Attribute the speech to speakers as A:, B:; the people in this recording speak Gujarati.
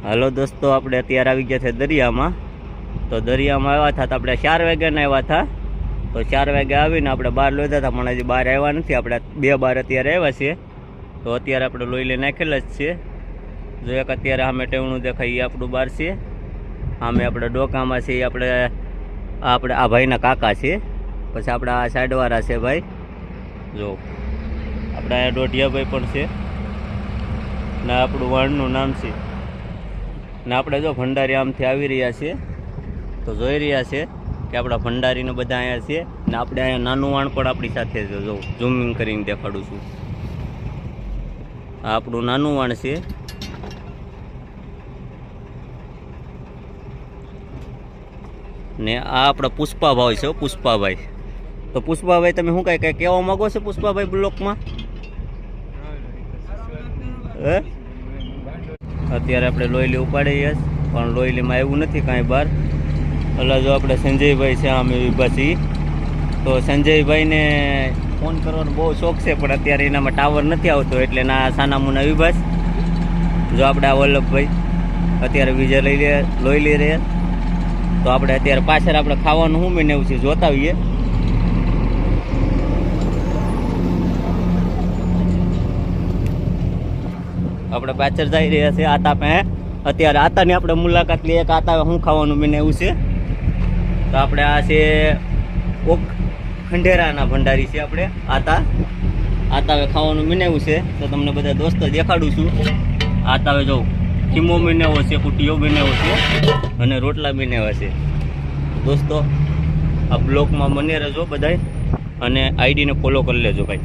A: હાલો દોસ્તો, આપણે અત્યારે આવી ગયા છે દરિયામાં. તો દરિયામાં આવ્યા હતા તો આપણે 4 વાગ્યાના આવ્યા હતા. તો 4 વાગે આવીને આપણે બહાર લોહી હતા, પણ હજી બહાર આવ્યા નથી. આપણે 2 બાર અત્યારે આવ્યા છીએ. તો અત્યારે આપણે લોહી લઈ નાખેલા જ છે. જો એક અત્યારે સામે ટેવણું દેખાય એ આપણું બહાર છે. સામે આપણે ડોકામાં છે, આપણે આ ભાઈના કાકા છે. પછી આપણા આ સાઈડવાળા છે ભાઈ. જો આપણા અહીંયા દોઢિયાભાઈ પણ છે ને આપણું વાણનું નામ છે ને. આપણે જો ભંડારી આમથી આવી રહ્યા છીએ તો જોઈ રહ્યા છે કે આપણા ભંડારીને બધા અહીંયા છે ને. આપણે અહીંયા નાનું વાણ પણ આપણી સાથે છે. જો ઝૂમિંગ કરીને દેખાડું છું. આ આપણું નાનું વાણ છે. ને આ આપણા પુષ્પાભાઈ છે, પુષ્પાભાઈ. તો પુષ્પાભાઈ, તમે શું કાંઈ કહેવા માગો છો પુષ્પાભાઈ બ્લોકમાં? હે, અત્યારે આપણે લોહીલી ઉપાડીએ પણ લોહીલીમાં એવું નથી કાંઈ બહાર. એટલે જો આપણે સંજયભાઈ છે આમ વિભાસી. તો સંજયભાઈને ફોન કરવાનો બહુ શોખ છે, પણ અત્યારે એનામાં ટાવર નથી આવતો એટલે ના સાનામુના વિભાસ. જો આપણે આ વલ્લભભાઈ અત્યારે વિજય લોહી લઈ રહ્યા. તો આપણે અત્યારે પાછળ આપણે ખાવાનું શું મેં એવું છે જોતા આવીએ. આપણે પાછળ જઈ રહ્યા છે આતા પાસે. અત્યારે આતાની આપણે મુલાકાત લઈએ કે આતા શું ખાવાનું મેં એવું છે. તો આપણે આ છે ખંડેરાના ભંડારી છે આપણે આતાવે ખાવાનું મિનેવું છે. તો તમને બધા દોસ્તો દેખાડું છું. આતાવે જો ખીમો મિનેવો છે, કુટીઓ મિનેવો છે અને રોટલા મિનેવા છે. દોસ્તો આ બ્લોગમાં બને રહેજો બધાય અને આઈડીને ફોલો કરી લેજો ભાઈ.